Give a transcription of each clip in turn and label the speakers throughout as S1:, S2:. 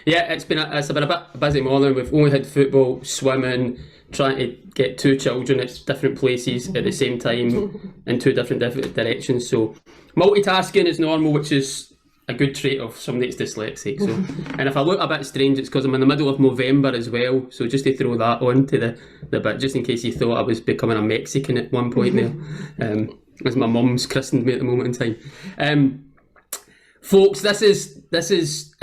S1: Yeah, it's been a bit busy morning. We've only had football, swimming, trying to get two children at different places at the same time in two different directions. So multitasking is normal, which is a good trait of somebody that's dyslexic. So, and if I look a bit strange, it's because I'm in the middle of November as well. So just to throw that onto the bit, just in case you thought I was becoming a Mexican at one point there, as my mum's christened me at the moment in time. Folks, this is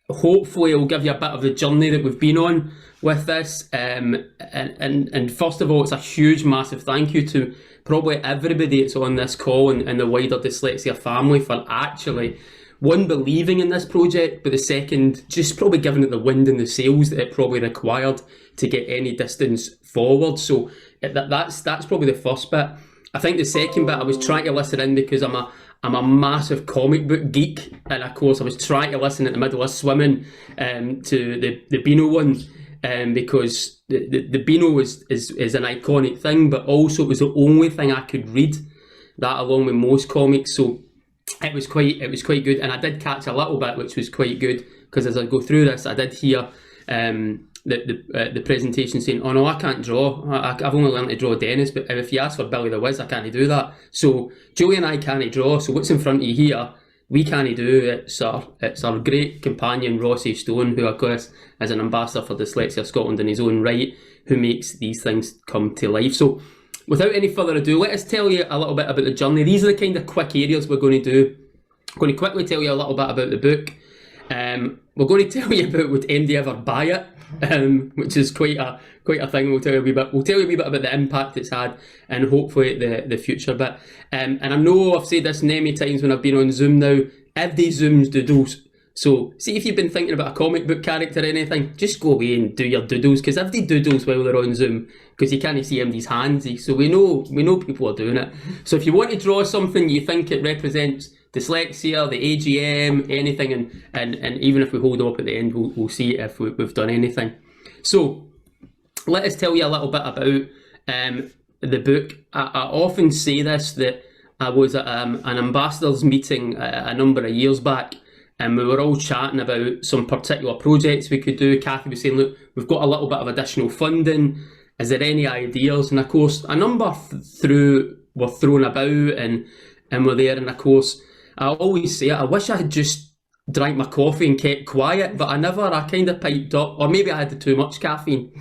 S1: hopefully it'll give you a bit of the journey that we've been on with this. And first of all, it's a huge, massive thank you to probably everybody that's on this call and the wider dyslexia family for actually, one, believing in this project, but the second, just probably giving it the wind in the sails that it probably required to get any distance forward. So that's probably the first bit. I think the second bit, I was trying to listen in because I'm a massive comic book geek, and of course I was trying to listen in the middle of swimming to the Beano one, because the Beano is an iconic thing, but also it was the only thing I could read, that along with most comics, so it was quite good, and I did catch a little bit, which was quite good, because as I go through this, I did hear the presentation saying, oh no, I can't draw, I've only learned to draw Dennis, but if you ask for Billy the Wiz, I can't do that. So Julie and I can't draw, so what's in front of you here, we can't do. It's our great companion Rossi Stone, who of course is an ambassador for Dyslexia Scotland in his own right, who makes these things come to life. So without any further ado, let us tell you a little bit about the journey. These are the kind of quick areas we're going to do. I'm going to quickly tell you a little bit about the book. We're going to tell you about would MD ever buy it, which is quite a thing. We'll tell you a wee bit about the impact it's had, and hopefully the future bit. And I know I've said this many times when I've been on Zoom now. Every Zoom's doodles. So see if you've been thinking about a comic book character or anything, just go away and do your doodles, because everybody doodles while they're on Zoom, because you can't see MD's hands. So we know people are doing it. So if you want to draw something you think it represents dyslexia, the AGM, anything, and even if we hold up at the end, we'll see if we've done anything. So let us tell you a little bit about the book. I often say this, that I was at an ambassadors meeting a number of years back, and we were all chatting about some particular projects we could do. Kathy was saying, look, we've got a little bit of additional funding, is there any ideas? And of course a number were thrown about and were there, and of course I always say it, I wish I had just drank my coffee and kept quiet, but I kind of piped up, or maybe I had too much caffeine,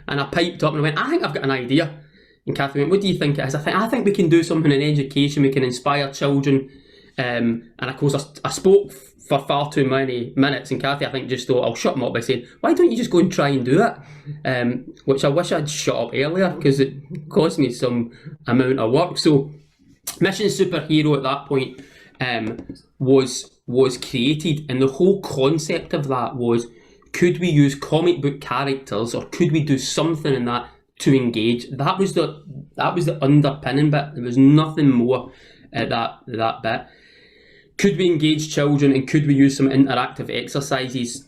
S1: and I piped up and I went, I think I've got an idea. And Kathy went, what do you think it is? I think we can do something in education, we can inspire children. And of course I spoke for far too many minutes, and Kathy I think just thought I'll shut them up by saying, why don't you just go and try and do it? Which I wish I'd shut up earlier, because it cost me some amount of work. So Mission Superhero at that point was created, and the whole concept of that was, could we use comic book characters, or could we do something in that to engage? That was the underpinning bit. There was nothing more at that bit. Could we engage children, and could we use some interactive exercises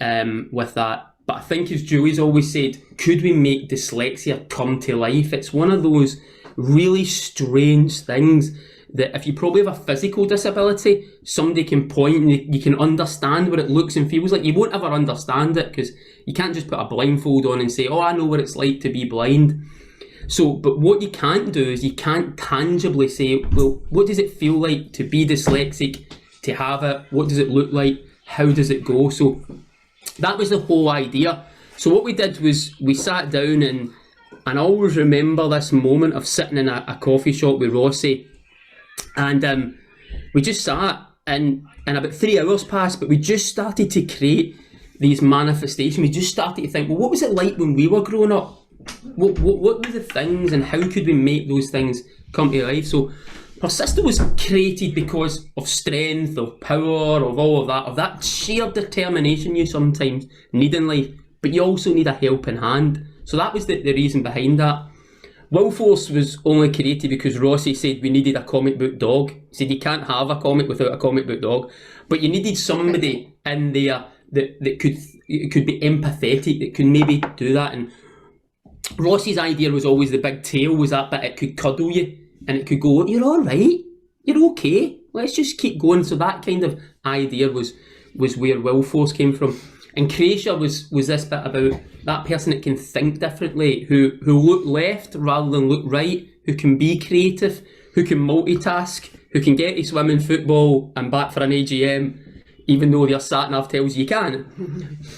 S1: with that? But I think, as Julie's always said, could we make dyslexia come to life? It's one of those really strange things that if you probably have a physical disability, somebody can point and you can understand what it looks and feels like. You won't ever understand it, because you can't just put a blindfold on and say, oh, I know what it's like to be blind. So, but what you can't do is you can't tangibly say, well, what does it feel like to be dyslexic, to have it? What does it look like? How does it go? So that was the whole idea. So what we did was we sat down, and I always remember this moment of sitting in a coffee shop with Rossi, and we just sat, and about 3 hours passed, but we just started to create these manifestations. We just started to think, well, what was it like when we were growing up? What were the things, and how could we make those things come to life? So Persista was created because of strength, of power, of all of that sheer determination you sometimes need in life, but you also need a helping hand. So that was the reason behind that. Willforce was only created because Rossi said we needed a comic book dog. He said you can't have a comic without a comic book dog, but you needed somebody in there that could be empathetic, that could maybe do that. And Rossi's idea was always the big tail, was that bit it could cuddle you and it could go, you're all right, you're okay, let's just keep going. So that kind of idea was where Willforce came from. And Croatia was this bit about that person that can think differently, who look left rather than look right, who can be creative, who can multitask, who can get to swimming, football and back for an AGM, even though their sat-nav tells you can't.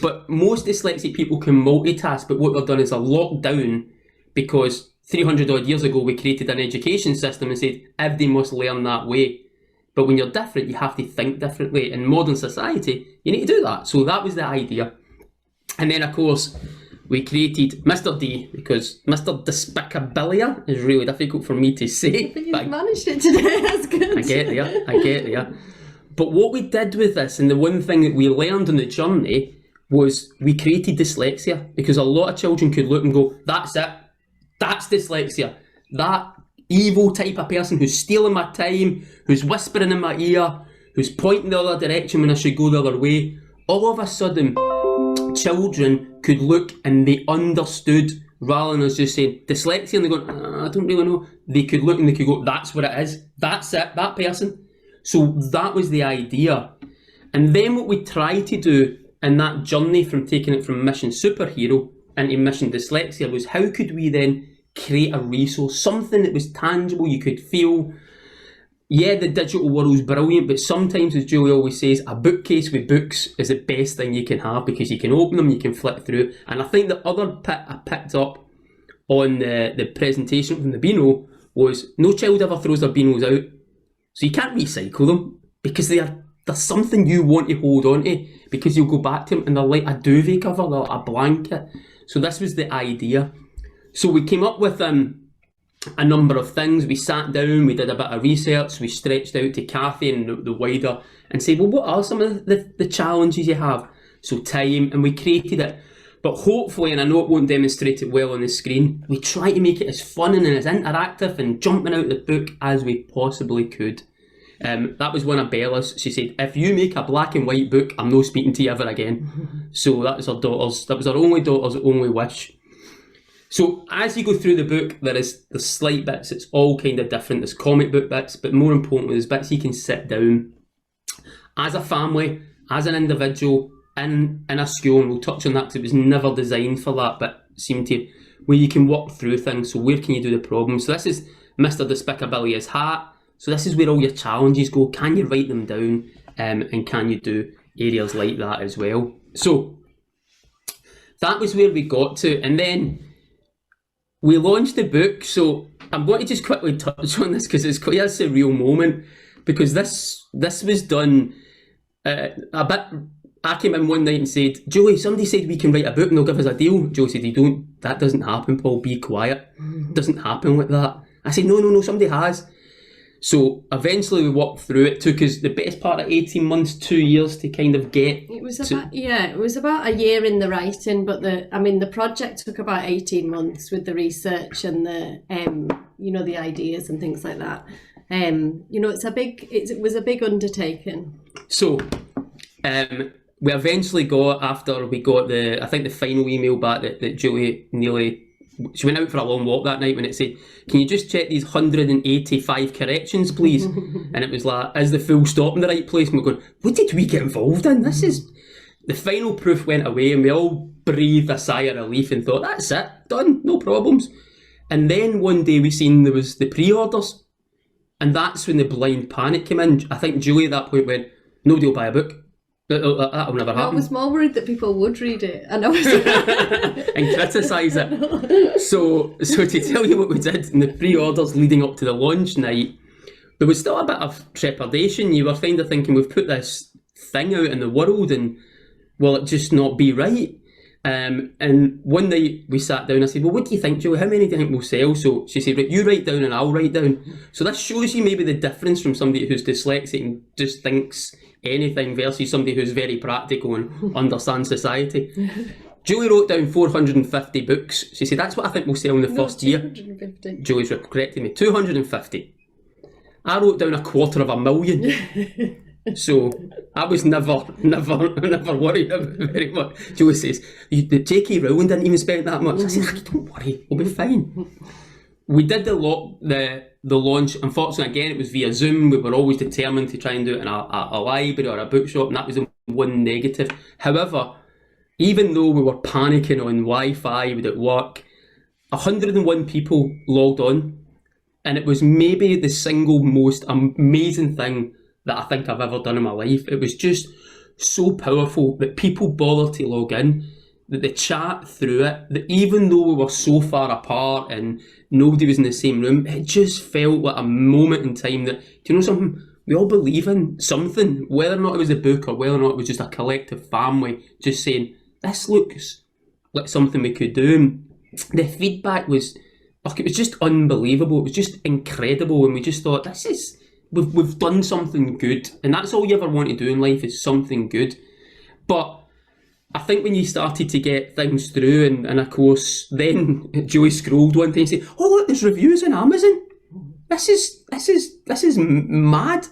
S1: But most dyslexic people can multitask, but what they've done is they're locked down because 300 odd years ago we created an education system and said everybody must learn that way. But when you're different, you have to think differently. In modern society, you need to do that. So that was the idea. And then, of course, we created Mr. D, because Mr. Despicabilia is really difficult for me to say.
S2: But you've managed it today, that's good.
S1: I get there. But what we did with this, and the one thing that we learned on the journey, was we created dyslexia. Because a lot of children could look and go, that's it. That's dyslexia. That evil type of person who's stealing my time, who's whispering in my ear, who's pointing the other direction when I should go the other way. All of a sudden, children could look and they understood, rather than us just saying dyslexia and they go, I don't really know. They could look and they could go, that's what it is. That's it, that person. So that was the idea. And then what we tried to do in that journey from taking it from Mission Superhero into Mission Dyslexia was how could we then create a resource, something that was tangible, you could feel. Yeah, the digital world's brilliant, but sometimes, as Julie always says, a bookcase with books is the best thing you can have because you can open them, you can flip through. And I think the other bit I picked up on the presentation from the Beano was no child ever throws their Beanos out. So you can't recycle them because they're something you want to hold on to because you'll go back to them and they're like a duvet cover, they're a blanket. So this was the idea. So we came up with a number of things. We sat down, we did a bit of research, we stretched out to Cathy and the wider and said, well, what are some of the challenges you have? So time, and we created it. But hopefully, and I know it won't demonstrate it well on the screen, we try to make it as fun and as interactive and jumping out the book as we possibly could. That was one of Bella's. She said, if you make a black and white book, I'm not speaking to you ever again. So that was our only daughter's only wish. So as you go through the book, there's slight bits, it's all kind of different. There's comic book bits, but more importantly, there's bits you can sit down as a family, as an individual, in a school, and we'll touch on that because it was never designed for that, but seemed to, where you can work through things. So where can you do the problem? So this is Mr. Despicabilia's hat. So this is where all your challenges go. Can you write them down? And can you do areas like that as well? So that was where we got to. And then we launched the book. So I'm going to just quickly touch on this because it's quite a surreal moment. Because this was done a bit... I came in one night and said, Julie, somebody said we can write a book and they'll give us a deal. Julie said, that doesn't happen, Paul, be quiet. It doesn't happen like that. I said, no, somebody has. So eventually we walked through it. Took us the best part of 18 months, 2 years to kind of get.
S2: It was about a year in the writing, but the project took about 18 months with the research and the ideas and things like that. It was a big undertaking.
S1: So, we eventually got, after we got the final email back that Julie nearly, she went out for a long walk that night when it said, can you just check these 185 corrections, please? And it was like, is the full stop in the right place? And we're going, what did we get involved in? This is, the final proof went away and we all breathed a sigh of relief and thought, that's it, done, no problems. And then one day we seen there was the pre-orders. And that's when the blind panic came in. I think Julie at that point went, nobody will buy a book. That'll never happen.
S2: I was more worried that people would read it and
S1: and criticise it. So to tell you what we did in the pre-orders leading up to the launch night, there was still a bit of trepidation. You were kind of thinking, we've put this thing out in the world and will it just not be right? And one night we sat down, I said, well, what do you think, Joe? How many do you think we'll sell? So she said, right, you write down and I'll write down. So this shows you maybe the difference from somebody who's dyslexic and just thinks anything versus somebody who's very practical and understands society. Julie wrote down 450 books. She said, that's what I think we'll sell in the first year.
S2: 250.
S1: Julie's correcting me. 250. I wrote down 250,000. So I was never worried about it very much. Julie says, J.K. Rowling didn't even spend that much. I said, don't worry, we'll be fine. We did the launch. Unfortunately, again, it was via Zoom. We were always determined to try and do it in a library or a bookshop, and that was the one negative. However, even though we were panicking on Wi-Fi, would it work? 101 people logged on, and it was maybe the single most amazing thing that I think I've ever done in my life. It was just so powerful that people bothered to log in, that they chat through it, that even though we were so far apart and nobody was in the same room, it just felt like a moment in time that, do you know something? We all believe in something, whether or not it was a book or whether or not it was just a collective family just saying, this looks like something we could do. And the feedback was, like, it was just unbelievable. It was just incredible, and we just thought, we've done something good, and that's all you ever want to do in life, is something good. But I think when you started to get things through, and of course, then Joey scrolled one day and said, "Oh look, there's reviews on Amazon. This is mad."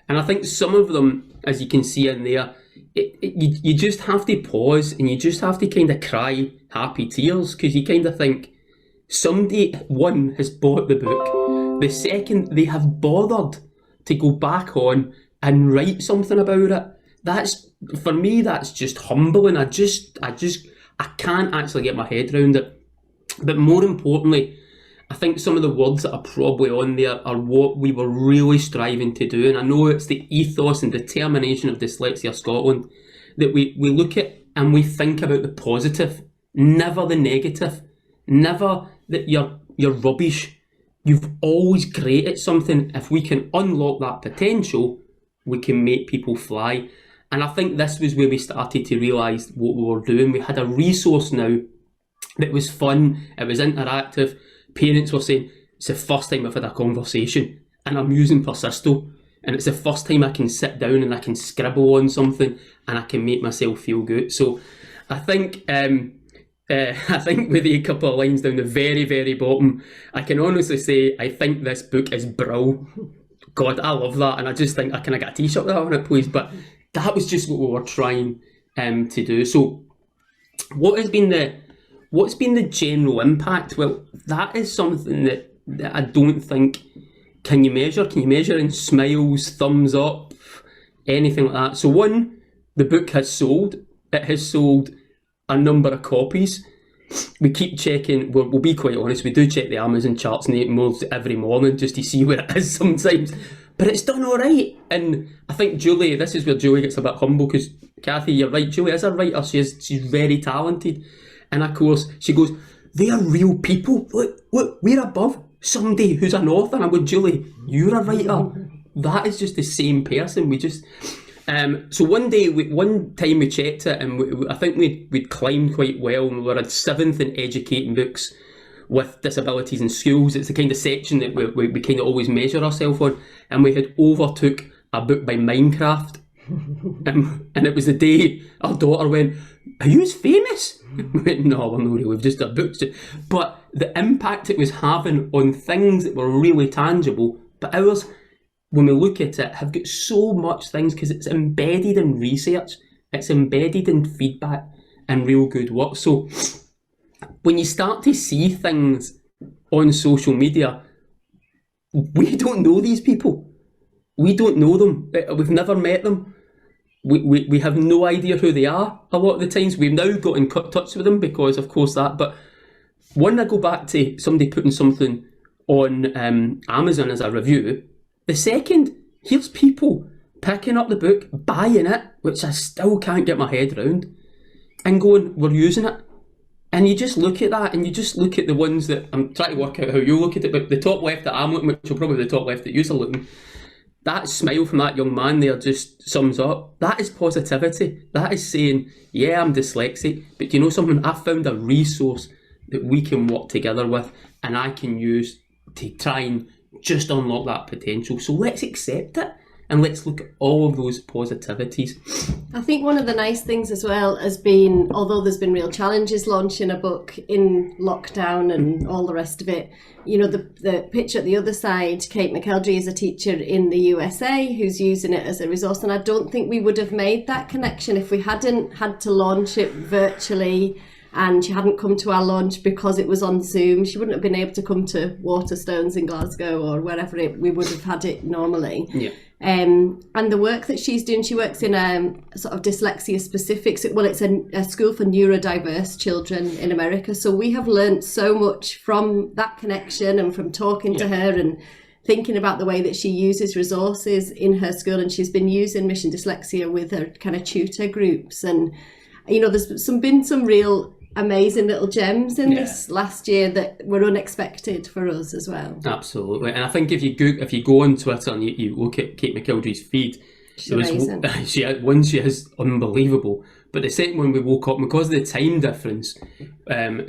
S1: And I think some of them, as you can see in there, you just have to pause and you just have to kind of cry happy tears, because you kind of think, somebody, one, has bought the book. The second, they have bothered to go back on and write something about it. That's, for me, that's just humbling. I can't actually get my head around it. But more importantly, I think some of the words that are probably on there are what we were really striving to do. And I know it's the ethos and determination of Dyslexia Scotland, that we look at and we think about the positive, never the negative, never that you're rubbish. You've always created something. If we can unlock that potential, we can make people fly. And I think this was where we started to realise what we were doing. We had a resource now that was fun, it was interactive. Parents were saying, it's the first time I've had a conversation and I'm using Persisto, and it's the first time I can sit down and I can scribble on something and I can make myself feel good. So I think with a couple of lines down the very, very bottom, I can honestly say I think this book is brilliant. God, I love that, and I just think, can I get a t-shirt with that on it, please? But that was just what we were trying to do. So what's been the general impact? Well, that is something that I don't think, can you measure? Can you measure in smiles, thumbs up, anything like that? So one, the book has sold. It has sold a number of copies. We keep checking, we'll be quite honest, we do check the Amazon charts most every morning just to see where it is sometimes. But it's done all right. And I think Julie, this is where Julie gets a bit humble, because Kathy, you're right, Julie is a writer, she's very talented. And of course, she goes, they are real people. Look, we're above somebody who's an author. And I'm going, Julie, you're a writer. That is just the same person. We just... so one time we checked it, and I think we'd climbed quite well, and we were at 7th in educating books with disabilities in schools. It's the kind of section that we kind of always measure ourselves on, and we had overtook a book by Minecraft. And it was the day our daughter went, "Are you as famous?" We went, "No, we're not really, we've just done books." But the impact it was having on things that were really tangible, but ours, when we look at it, have got so much things, because it's embedded in research, it's embedded in feedback and real good work. So when you start to see things on social media, we don't know these people. We don't know them. We've never met them. We have no idea who they are a lot of the times. We've now got in touch with them because, of course, that. But when I go back to somebody putting something on Amazon as a review, the second, here's people picking up the book, buying it, which I still can't get my head around, and going, we're using it. And you just look at that, and you just look at the ones that, I'm trying to work out how you look at it, but the top left that I'm looking at, which will probably be the top left that you're looking, that smile from that young man there just sums up. That is positivity. That is saying, yeah, I'm dyslexic, but you know something? I found a resource that we can work together with, and I can use to try and just unlock that potential. So let's accept it, and let's look at all of those positivities.
S2: I think one of the nice things as well has been, although there's been real challenges launching a book in lockdown and all the rest of it, you know, the picture at the other side, Kate McElderry is a teacher in the USA who's using it as a resource, and I don't think we would have made that connection if we hadn't had to launch it virtually and she hadn't come to our lunch because it was on Zoom. She wouldn't have been able to come to Waterstones in Glasgow or wherever we would have had it normally.
S1: Yeah.
S2: And the work that she's doing, she works in a sort of dyslexia specific, well, it's a school for neurodiverse children in America. So we have learnt so much from that connection and from talking to her and thinking about the way that she uses resources in her school. And she's been using Mission Dyslexia with her kind of tutor groups. And, you know, there's been some real amazing little gems in this last year that were unexpected for us as well.
S1: Absolutely. And I think if you go on Twitter and you look at Kate McKeldry's feed,
S2: She's amazing.
S1: She is unbelievable. But the second one we woke up, because of the time difference,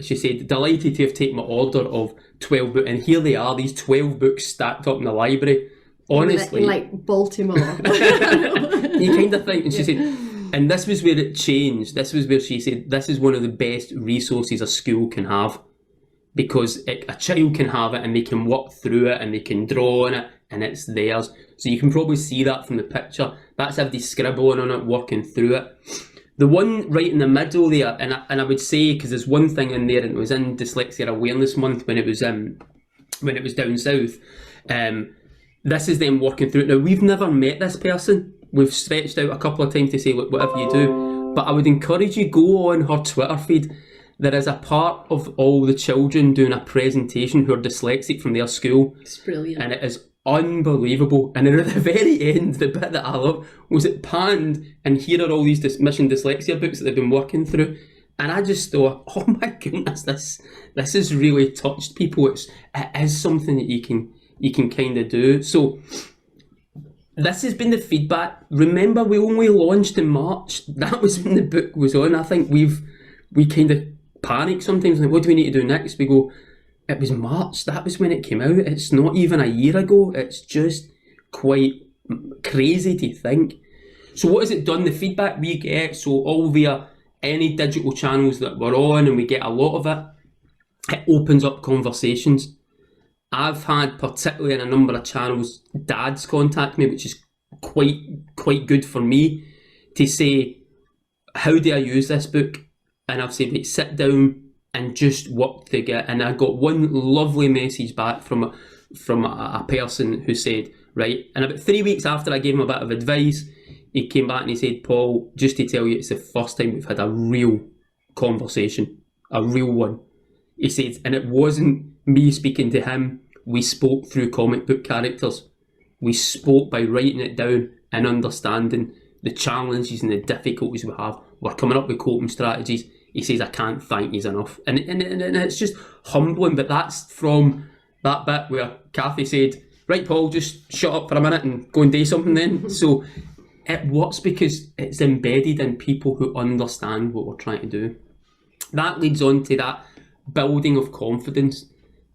S1: she said, delighted to have taken my order of 12 books, and here they are, these 12 books stacked up in the library. Honestly.
S2: In like Baltimore.
S1: You kind of think, and she said, and this was where it changed. This was where she said, this is one of the best resources a school can have, because a child can have it and they can work through it and they can draw on it and it's theirs. So you can probably see that from the picture. That's everybody scribbling on it, working through it. The one right in the middle there, and I would say, because there's one thing in there, and it was in Dyslexia Awareness Month when it was down south. This is them working through it. Now, we've never met this person. We've stretched out a couple of times to say, look, whatever you do. But I would encourage you, go on her Twitter feed. There is a part of all the children doing a presentation who are dyslexic from their school.
S2: It's brilliant.
S1: And it is unbelievable. And then at the very end, the bit that I love was it panned, and here are all these Mission Dyslexia books that they've been working through. And I just thought, oh my goodness, this has really touched people. It is something that you can kind of do. So this has been the feedback. Remember, we only launched in March. That was when the book was on. I think we kind of panic sometimes. Like, what do we need to do next? We go, it was March. That was when it came out. It's not even a year ago. It's just quite crazy to think. So what has it done? The feedback we get, so all via any digital channels that we're on, and we get a lot of it opens up conversations. I've had, particularly in a number of channels, dads contact me, which is quite good for me, to say, how do I use this book? And I've said, sit down and just work together. And I got one lovely message back from a person who said, right, and about 3 weeks after I gave him a bit of advice, he came back and he said, Paul, just to tell you, it's the first time we've had a real conversation, a real one. He said, and it wasn't me speaking to him. We spoke through comic book characters. We spoke by writing it down and understanding the challenges and the difficulties we have. We're coming up with coping strategies. He says, I can't thank you enough. And it's just humbling, but that's from that bit where Kathy said, right, Paul, just shut up for a minute and go and do something then. So it works because it's embedded in people who understand what we're trying to do. That leads on to that building of confidence.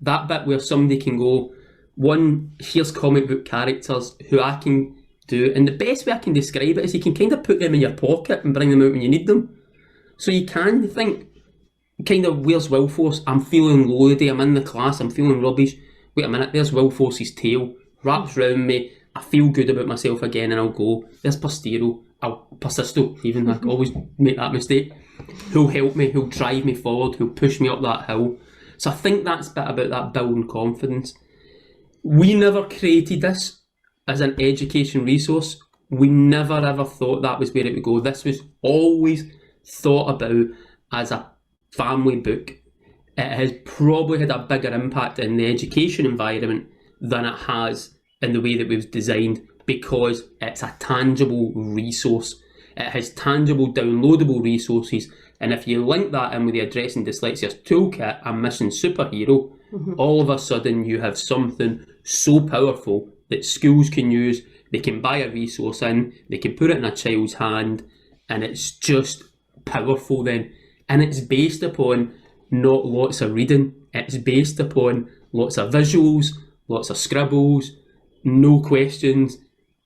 S1: That bit where somebody can go, one, here's comic book characters who I can do. And the best way I can describe it is you can kind of put them in your pocket and bring them out when you need them. So you can think, kind of, where's Wilforce? I'm feeling low today, I'm in the class, I'm feeling rubbish. Wait a minute, there's Wilforce's tail, wraps round me, I feel good about myself again, and I'll go. There's Persisto, even, I always make that mistake. Who'll help me, who'll drive me forward, who'll push me up that hill. So I think that's a bit about that building confidence. We never created this as an education resource. We never ever thought that was where it would go. This was always thought about as a family book. It has probably had a bigger impact in the education environment than it has in the way that it was designed, because it's a tangible resource. It has tangible downloadable resources, and if you link that in with the Addressing Dyslexia's Toolkit and Mission Superhero, all of a sudden you have something so powerful that schools can use. They can buy a resource in, they can put it in a child's hand, and it's just powerful then. And it's based upon not lots of reading, it's based upon lots of visuals, lots of scribbles, no questions,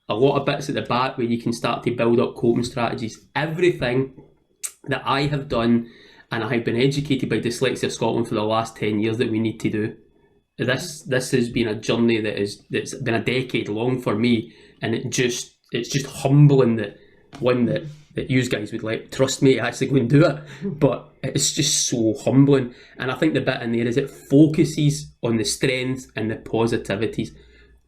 S1: a lot of bits at the back where you can start to build up coping strategies. Everything that I have done, and I have been educated by Dyslexia Scotland for the last 10 years, that we need to do. This has been a journey that's been a decade long for me, and it's just humbling that that you guys would like trust me to actually go and do it. But it's just so humbling. And I think the bit in there is it focuses on the strengths and the positivities.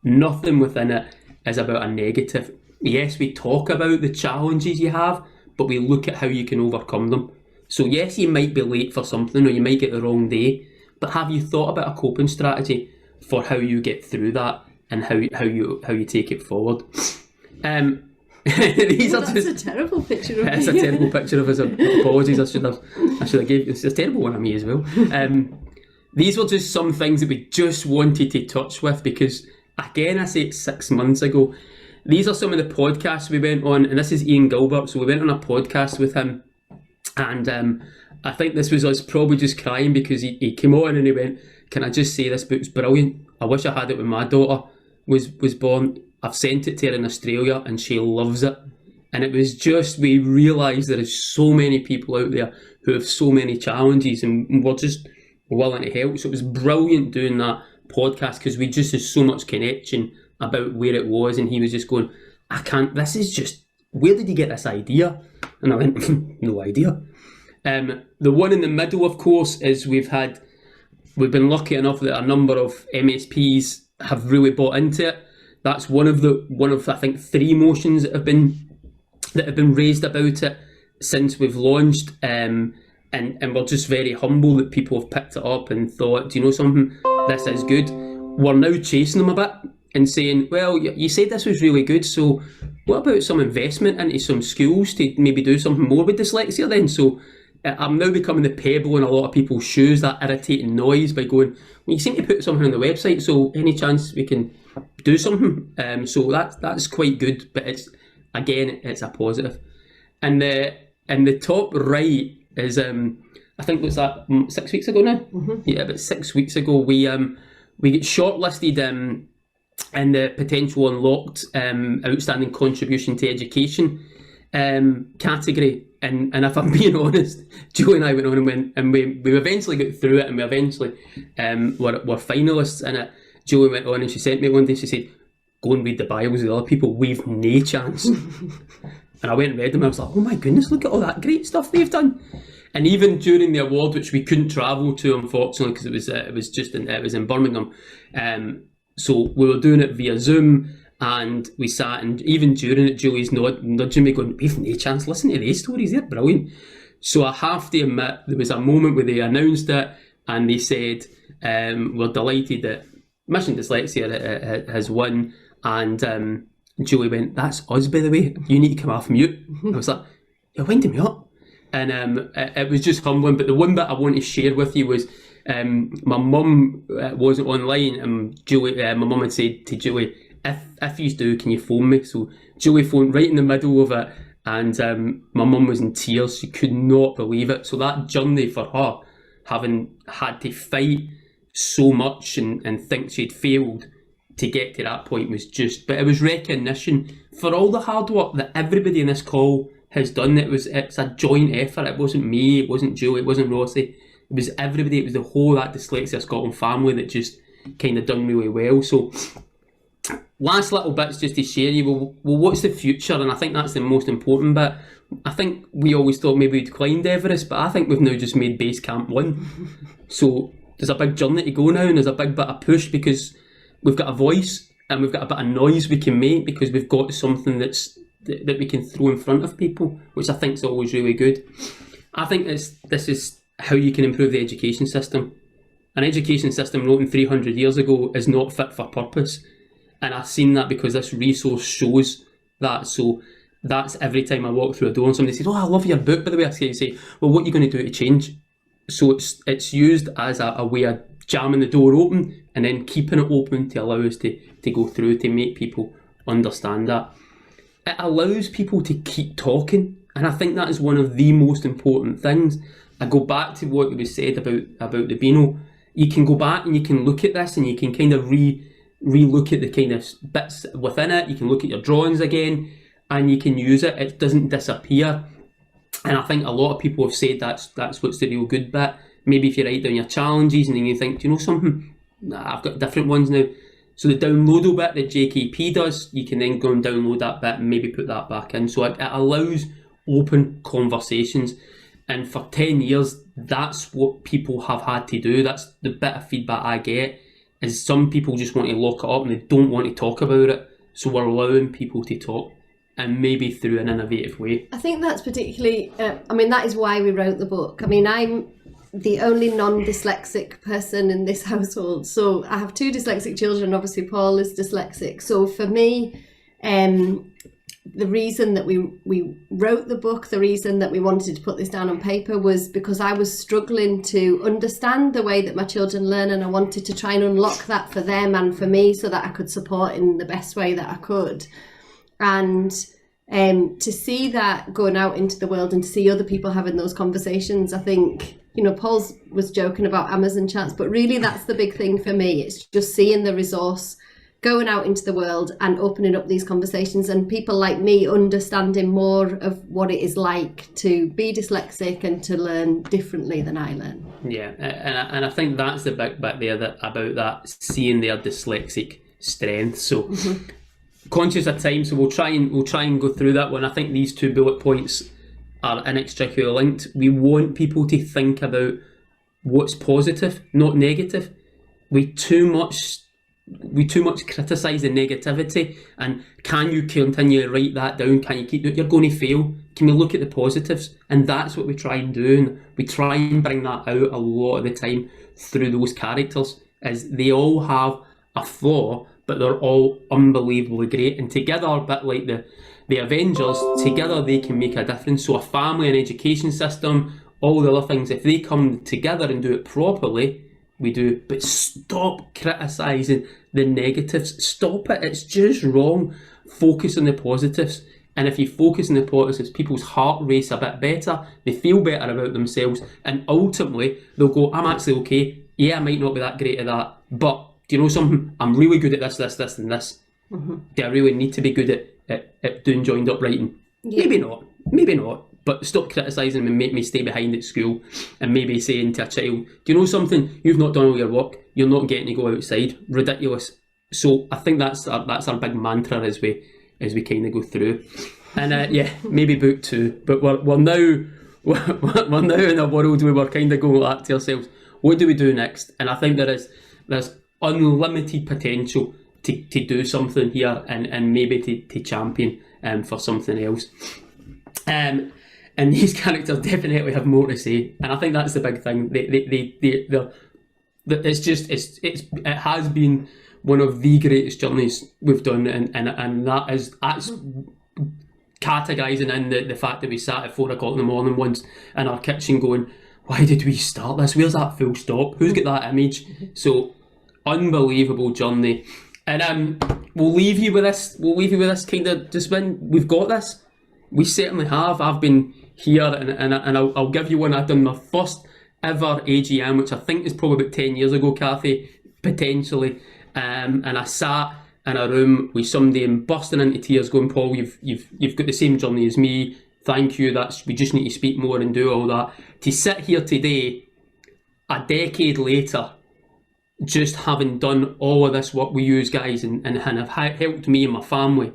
S1: Nothing within it is about a negative. Yes, we talk about the challenges you have, but we look at how you can overcome them. So yes, you might be late for something or you might get the wrong day, but have you thought about a coping strategy for how you get through that and how you take it forward? These
S2: Well,
S1: are
S2: that's
S1: just,
S2: a terrible picture of
S1: it's
S2: me.
S1: a terrible picture of us. Apologies, I should have gave. It's a terrible one of me as well. These were just some things that we just wanted to touch with because, again, I say it 6 months ago. These are some of the podcasts we went on, and this is Ian Gilbert. So we went on a podcast with him, and I think this was us probably just crying because he came on and he went, "Can I just say this book's brilliant? I wish I had it when my daughter was born. I've sent it to her in Australia and she loves it." And it was just, we realised there is so many people out there who have so many challenges and we're just willing to help. So it was brilliant doing that podcast because we just had so much connection about where it was, and he was just going, this is just, where did you get this idea? And I went, no idea. The one in the middle, of course, is we've been lucky enough that a number of MSPs have really bought into it. That's one of I think 3 motions that have been raised about it since we've launched, and we're just very humble that people have picked it up and thought, do you know something, this is good. We're now chasing them a bit and saying, well, you said this was really good, so what about some investment into some schools to maybe do something more with dyslexia then? So I'm now becoming the pebble in a lot of people's shoes, that irritating noise, by going, well, you seem to put something on the website, so any chance we can do something? So that's quite good, but it's a positive. And the top right is I think, was that 6 weeks ago now? Mm-hmm. Yeah, about 6 weeks ago we get shortlisted in the potential unlocked outstanding contribution to education category. And if I'm being honest, Julie and I went on and we eventually got through it, and we eventually were finalists in it. Julie went on and she sent me one day, she said, go and read the bios of the other people, we've no chance. And I went and read them and I was like, oh my goodness, look at all that great stuff they've done. And even during the award, which we couldn't travel to, unfortunately, because it was in Birmingham, so we were doing it via Zoom, and we sat, and even during it, Julie's nudging me going, we've no chance, listen to these stories, they're brilliant. So I have to admit, there was a moment where they announced it and they said, we're delighted that Mission Dyslexia has won, and Julie went, that's us, by the way, you need to come off mute. I was like, you're winding me up. And it was just humbling. But the one bit I want to share with you was my mum wasn't online, and Julie, my mum had said to Julie, if you do, can you phone me? So Julie phoned right in the middle of it, and my mum was in tears. She could not believe it. So that journey for her, having had to fight so much and think she'd failed to get to that point, was just, but it was recognition for all the hard work that everybody in this call has done. It's a joint effort. It wasn't me, it wasn't Julie, it wasn't Rossi, it was everybody. It was the whole that Dyslexia Scotland family that just kind of done really well. So last little bits just to share you, well what's the future? And I think that's the most important bit. I think we always thought maybe we'd climbed Everest, but I think we've now just made base camp 1. So there's a big journey to go now, and there's a big bit of push because we've got a voice and we've got a bit of noise we can make because we've got something that we can throw in front of people, which I think is always really good. I think this is how you can improve the education system. An education system written 300 years ago is not fit for purpose, and I've seen that because this resource shows that. So that's every time I walk through a door and somebody says, oh, I love your book, by the way, I say, well, what are you going to do to change? So it's used as a way of jamming the door open and then keeping it open to allow us to go through, to make people understand that. It allows people to keep talking, and I think that is one of the most important things. I go back to what was said about the Beano. You can go back and you can look at this and you can kind of re-look at the kind of bits within it. You can look at your drawings again and you can use it. It doesn't disappear. And I think a lot of people have said that's what's the real good bit. Maybe if you write down your challenges and then you think, do you know something? I've got different ones now. So the downloadable bit that JKP does, you can then go and download that bit and maybe put that back in. So it allows open conversations. And for 10 years, that's what people have had to do. That's the bit of feedback I get, is some people just want to lock it up and they don't want to talk about it. So we're allowing people to talk, and maybe through an innovative way.
S2: I think that's particularly, that is why we wrote the book. I mean, I'm the only non-dyslexic person in this household. So I have 2 dyslexic children. Obviously, Paul is dyslexic. So for me, the reason that we wrote the book, the reason that we wanted to put this down on paper, was because I was struggling to understand the way that my children learn, and I wanted to try and unlock that for them and for me so that I could support in the best way that I could. And to see that going out into the world and to see other people having those conversations, I think, Paul was joking about Amazon chats, but really that's the big thing for me. It's just seeing the resource going out into the world and opening up these conversations, and people like me understanding more of what it is like to be dyslexic and to learn differently than I learn.
S1: Yeah, and I think that's the big bit there about that, seeing their dyslexic strength. So conscious of time, so we'll try and go through that one. I think these 2 bullet points are inextricably linked. We want people to think about what's positive, not negative. We too much criticise the negativity, and can you continue to write that down? Can you keep it? You're going to fail. Can we look at the positives? And that's what we try and do, and we try and bring that out a lot of the time through those characters, as they all have a flaw, but they're all unbelievably great, and together, a bit like the Avengers, together they can make a difference. So a family, an education system, all the other things, if they come together and do it properly, we do. But stop criticising the negatives. Stop it. It's just wrong. Focus on the positives. And if you focus on the positives, people's heart race a bit better. They feel better about themselves. And ultimately, they'll go, I'm actually okay. Yeah, I might not be that great at that. But do you know something? I'm really good at this, and this. Do I really need to be good at doing joined up writing? Yeah. Maybe not. But stop criticising and make me stay behind at school, and maybe saying to a child, do you know something? You've not done all your work. You're not getting to go outside. Ridiculous. So I think that's our big mantra as we kind of go through. And maybe book 2. But we're now in a world where we're kind of going back to ourselves. What do we do next? And I think there's unlimited potential to do something here, and maybe to champion for something else. And these characters definitely have more to say, and I think that's the big thing. It has been one of the greatest journeys we've done, and that's categorising in the fact that we sat at 4 o'clock in the morning once in our kitchen going, why did we start this? Where's that full stop? Who's got that image? So unbelievable journey, and we'll leave you with this. We'll leave you with this kind of just when we've got this. We certainly have. I've been here, and I'll give you one. I've done my first ever AGM, which I think is probably about 10 years ago, Kathy, potentially. And I sat in a room with somebody and bursting into tears, going, Paul, you've got the same journey as me. Thank you. We just need to speak more and do all that. To sit here today, a decade later, just having done all of this work with you guys and have helped me and my family,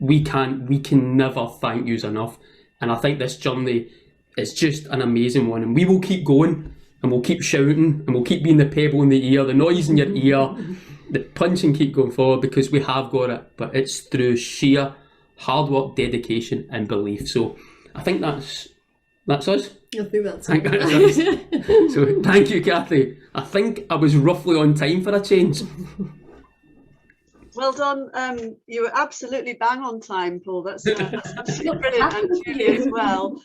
S1: we can never thank you enough. And I think this journey is just an amazing one, and we will keep going, and we'll keep shouting, and we'll keep being the pebble in the ear, the noise in your ear, the punch, and keep going forward, because we have got it. But it's through sheer hard work, dedication, and belief. So I think that's us.
S2: I think that's
S1: us. So thank you, Kathy. I think I was roughly on time for a change.
S3: Well done. You were absolutely bang on time, Paul. That's absolutely brilliant. And Julie as well.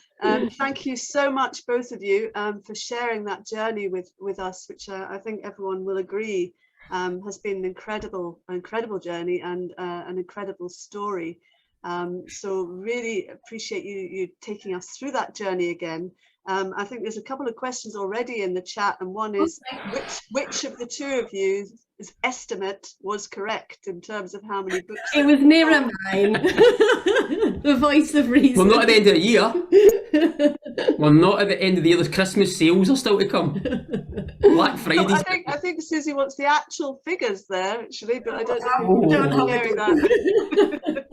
S3: Thank you so much, both of you, for sharing that journey with us, which I think everyone will agree has been an incredible journey and an incredible story. So really appreciate you taking us through that journey again. I think there's a couple of questions already in the chat, and one is which of the 2 of you estimate was correct in terms of how many books?
S2: It was nearer mine. The voice of reason.
S1: We're not at the end of the year. We're not at the end of the year. The Christmas sales are still to come. Black Friday.
S3: No, I think Susie wants the actual figures there, actually, but I don't know if you're sharing that.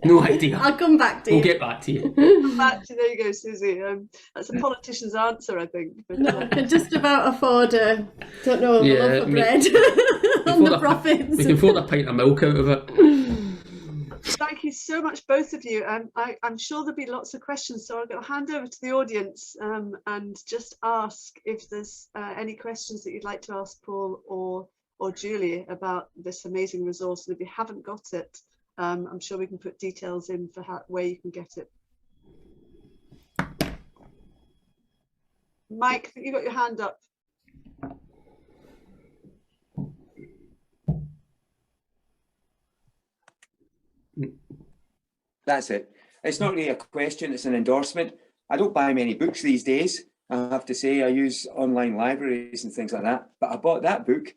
S1: No idea.
S2: I'll come back to you.
S1: We'll get back to you.
S3: There you go, Susie. That's a politician's answer, I think. But,
S2: No, I can just about afford a, don't know, a loaf of bread on the profits.
S1: We can afford a pint of milk out of it.
S3: Thank you so much, both of you. I'm sure there'll be lots of questions, so I'm going to hand over to the audience and just ask if there's any questions that you'd like to ask Paul or Julie about this amazing resource. And if you haven't got it, I'm sure we can put details in for where you can get it. Mike, I think you got your hand up.
S4: That's it. It's not really a question, it's an endorsement. I don't buy many books these days, I have to say. I use online libraries and things like that. But I bought that book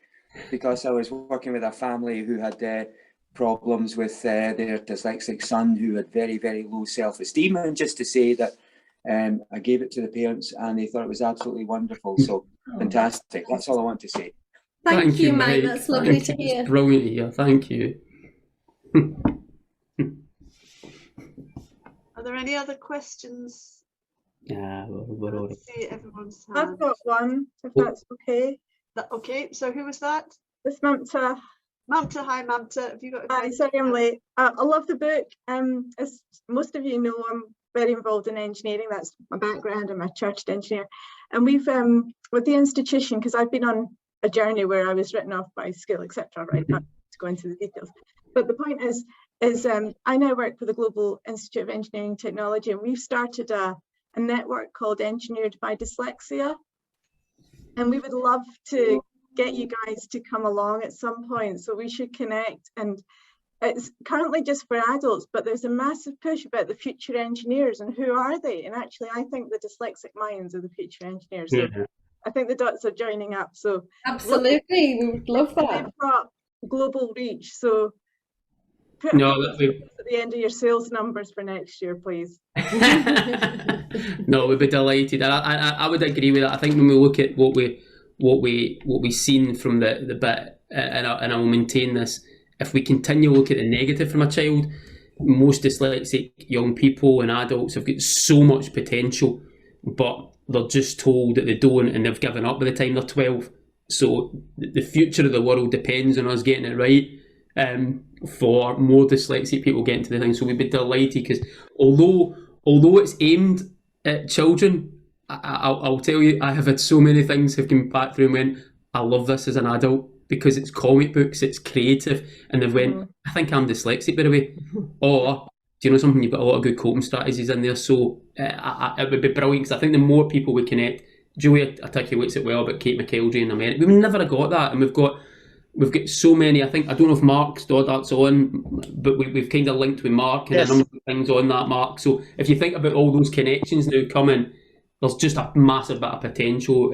S4: because I was working with a family who had problems with their dyslexic son who had very, very low self-esteem. And just to say that I gave it to the parents and they thought it was absolutely wonderful. So fantastic. That's all I want to say.
S2: Thank you, Mike. That's lovely to hear.
S1: It's brilliant to hear. Thank you.
S3: Are there any other questions?
S1: Yeah, we're all right.
S3: See everyone's hand.
S5: I've got one, if that's okay.
S3: Okay, so who was that?
S5: This Mamta.
S3: Mamta, hi Mamta. Have you got a
S5: Hi, sorry I'm late. I love the book. As most of you know, I'm very involved in engineering. That's my background. I'm a chartered engineer. And we've, with the institution, because I've been on a journey where I was written off by school, etc. Right, not to go into the details. But the point is I now work for the Global Institute of Engineering and Technology, and we've started a network called Engineered by Dyslexia. And we would love to get you guys to come along at some point, so we should connect. And it's currently just for adults, but there's a massive push about the future engineers and who are they? And actually, I think the dyslexic minds are the future engineers. So I think the dots are joining up. So
S2: absolutely, we would love that.
S5: They've got global reach, so put
S1: No,
S5: at the end of your sales numbers for next year, please.
S1: No, we'd be delighted. I would agree with that. I think when we look at what we've seen from the bit, and I will maintain this, if we continue to look at the negative from a child, most dyslexic young people and adults have got so much potential, but they're just told that they don't, and they've given up by the time they're 12. So the future of the world depends on us getting it right. For more dyslexic people getting to the thing. So we'd be delighted, because although it's aimed at children, I'll tell you, I have had so many things have come back through and went, I love this as an adult, because it's comic books, it's creative, and they've went, I think I'm dyslexic, by the way. Or, do you know something, you've got a lot of good coping strategies in there. So it would be brilliant, because I think the more people we connect, Julie articulates it well about Kate McKeldry in America. We never have got that, and we've got so many. I don't know if Mark Stoddart's on, but we've kind of linked with Mark and
S6: Yes.
S1: a number of things on that, Mark. So if you think about all those connections now coming, there's just a massive bit of potential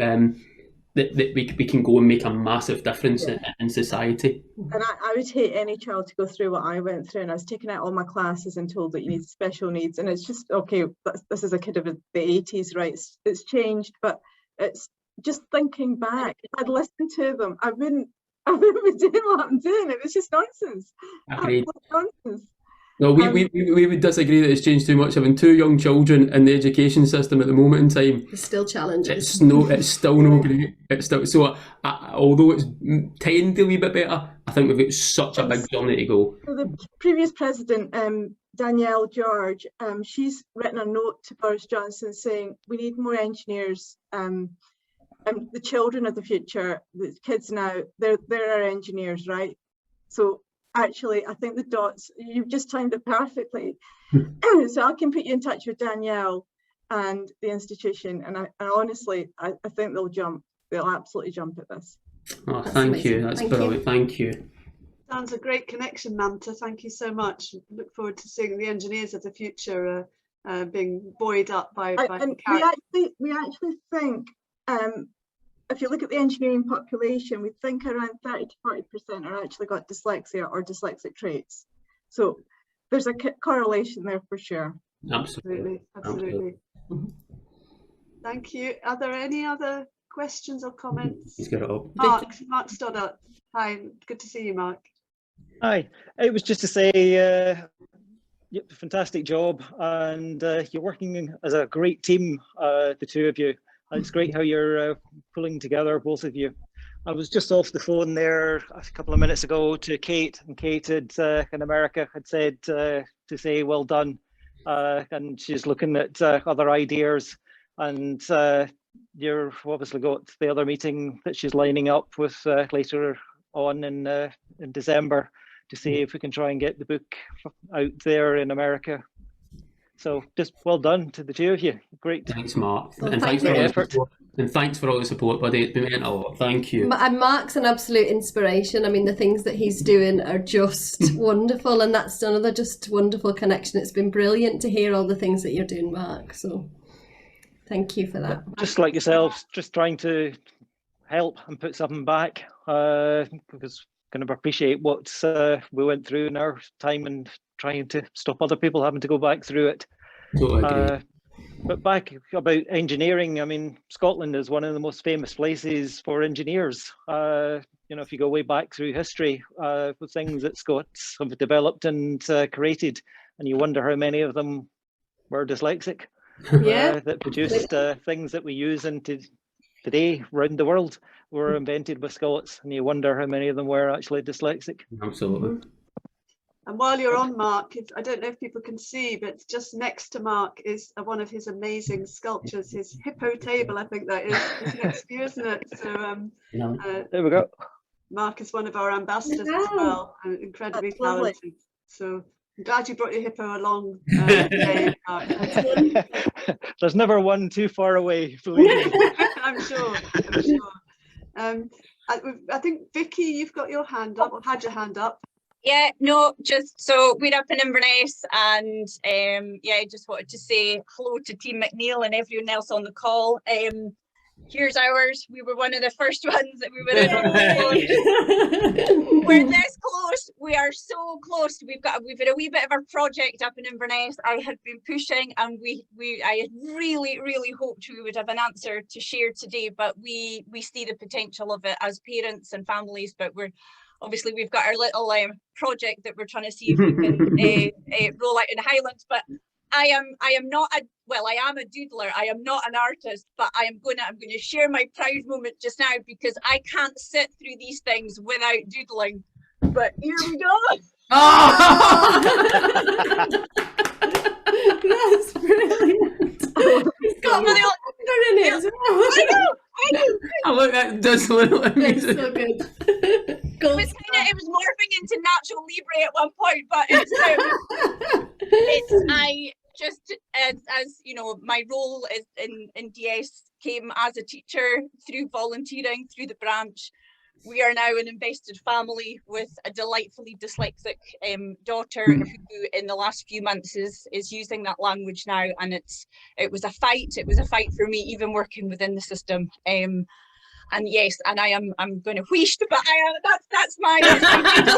S1: that we can go and make a massive difference in society.
S5: And I would hate any child to go through what I went through, and I was taken out all my classes and told that you need special needs, and it's just, okay, this is a kid of the 80s, right? It's changed, but it's just thinking back, if I'd listened to them, I wouldn't be doing what I'm doing. It was just nonsense.
S1: Agreed.
S5: Nonsense.
S1: No, we would disagree that it's changed too much. Having 2 young children in the education system at the moment in time,
S2: There's still challenges.
S1: it's still no great. It's still so. Although it's tending a wee bit better, I think we've got such a big journey to go.
S5: So the previous president, Danielle George, she's written a note to Boris Johnson saying we need more engineers. The children of the future, the kids now, they're our engineers, right? So actually, I think the dots, you've just timed it perfectly. So I can put you in touch with Danielle and the institution, and I honestly, I think they'll absolutely jump at this.
S1: Oh,
S2: That's
S1: thank
S2: amazing.
S1: you. That's
S2: Thank
S1: brilliant.
S2: you.
S1: Thank you.
S3: Sounds a great connection, Mamta. Thank you so much. Look forward to seeing the engineers of the future being buoyed up by
S5: And we actually think, if you look at the engineering population, we think around 30 to 40% are actually got dyslexia or dyslexic traits. So there's a correlation there for sure.
S1: Absolutely.
S3: Absolutely. Thank you. Are there any other questions or comments?
S1: He's got it up.
S3: Mark Stoddart. Hi, good to see you, Mark.
S6: Hi, it was just to say Yep, fantastic job, and you're working as a great team, the two of you. It's great how you're pulling together, both of you. I was just off the phone there a couple of minutes ago to Kate, and Kate had, in America had said to say well done, and she's looking at other ideas, and you've obviously got the other meeting that she's lining up with later on in December to see if we can try and get the book out there in America. So just well done to the two of you. Great.
S1: Thanks, Mark.
S2: Well,
S1: and
S2: thank
S1: thanks for
S2: you.
S1: all the
S6: Effort.
S1: support. And thanks for all the support, buddy. It's meant a lot. Thank you.
S2: And Mark's an absolute inspiration. I mean, the things that he's doing are just wonderful, and that's another just wonderful connection. It's been brilliant to hear all the things that you're doing, Mark. So thank you for that.
S6: Just like yourselves, just trying to help and put something back, because kind of appreciate what we went through in our time and trying to stop other people having to go back through it.
S1: Totally agree.
S6: But back about engineering, I mean, Scotland is one of the most famous places for engineers. You know, if you go way back through history, with things that Scots have developed and created, and you wonder how many of them were dyslexic,
S2: Yeah.
S6: that produced things that we use into today around the world were invented by Scots, and you wonder how many of them were actually dyslexic.
S1: Absolutely.
S3: And while you're on, Mark, I don't know if people can see, but just next to Mark is one of his amazing sculptures, his hippo table, I think that is next to you, isn't it? So
S6: There we go.
S3: Mark is one of our ambassadors as well, and incredibly
S5: That's lovely.
S3: talented. So I'm glad you brought your hippo along today, Mark.
S6: There's never one too far away, believe me.
S3: I'm sure. I think Vicky, you've got your hand up, or had your hand up.
S7: Yeah, no, just so we're up in Inverness, and yeah, I just wanted to say hello to Team McNeill and everyone else on the call. Here's ours. We were one of the first ones that we were in. We're this close. We are so close. We've had a wee bit of a project up in Inverness. I had been pushing, and I had really hoped we would have an answer to share today, but we see the potential of it as parents and families, but we've got our little project that we're trying to see if we can roll out in the Highlands. But I am not I am a doodler. I am not an artist, but I'm going to share my proud moment just now, because I can't sit through these things without doodling. But here we go.
S1: Oh!
S2: That's brilliant. It's got my finger in it as well.
S7: I know.
S1: Oh, look, that does look
S2: It's
S1: amazing.
S2: so good.
S7: It was morphing into natural libre at one point, but I just, as you know, my role is in DS came as a teacher through volunteering through the branch. We are now an invested family with a delightfully dyslexic daughter who in the last few months is using that language now, and it was a fight. It was a fight for me, even working within the system. And yes, and I'm going to wheesh, but that's my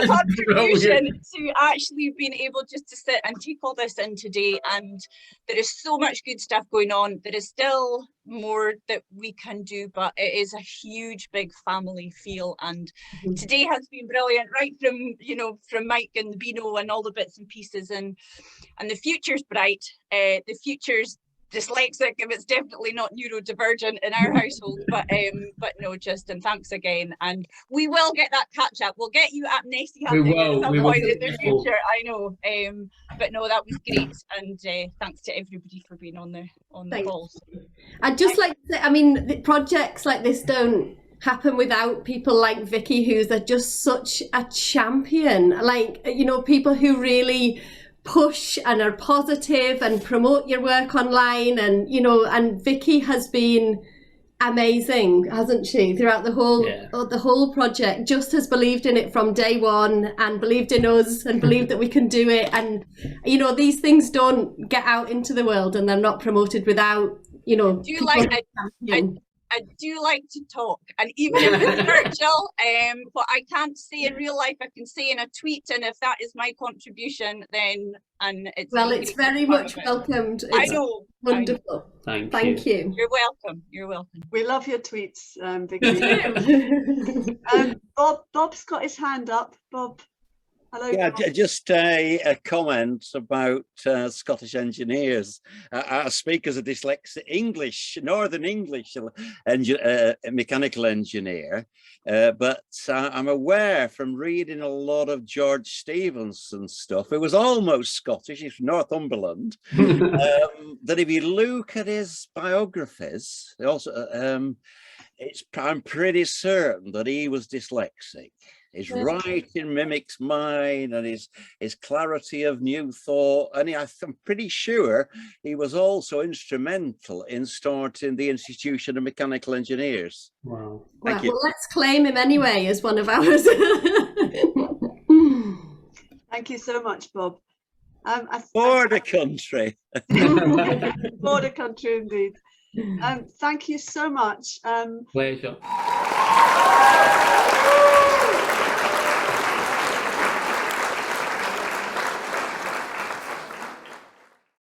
S7: contribution to actually being able just to sit and take all this in today. And there is so much good stuff going on. There is still more that we can do, but it is a huge, big family feel. And today has been brilliant, right from Mike and the Beano and all the bits and pieces. And the future's bright. The future's dyslexic, if it's definitely not neurodivergent in our household, but no, and thanks again, and we will get that catch up. We'll get you at Nessie hunting at some point in the future. I know, but no, that was great, and thanks to everybody for being on the calls.
S2: I'd just like to say, I mean, the projects like this don't happen without people like Vicky, who's just such a champion. Like, you know, people who really push and are positive and promote your work online, and you know, and Vicky has been amazing, hasn't she, throughout the whole project. Just has believed in it from day one, and believed in us, and believed that we can do it. And you know, these things don't get out into the world, and they're not promoted without, you know,
S7: I do like to talk, and even if it's virtual, what I can't say in real life, I can say in a tweet, and if that is my contribution, then it's very much
S2: welcomed. It's
S7: I know,
S2: wonderful. Thank you.
S7: You're welcome. You're welcome.
S3: We love your tweets, Vicky. Bob's got his hand up. Bob, Hello.
S8: Yeah,
S3: Bob.
S8: just a comment about Scottish engineers. I speak as a dyslexic Northern English mechanical engineer, but I'm aware from reading a lot of George Stevenson stuff, it was almost Scottish, he's from Northumberland, that if you look at his biographies, also, I'm pretty certain that he was dyslexic. His writing mimics mine, and his clarity of new thought. And I'm pretty sure he was also instrumental in starting the Institution of Mechanical Engineers.
S1: Wow.
S8: Thank you.
S2: Well, let's claim him anyway as one of ours.
S3: Thank you so much, Bob.
S8: For the country.
S3: For the country, indeed. Thank you so much.
S1: Pleasure.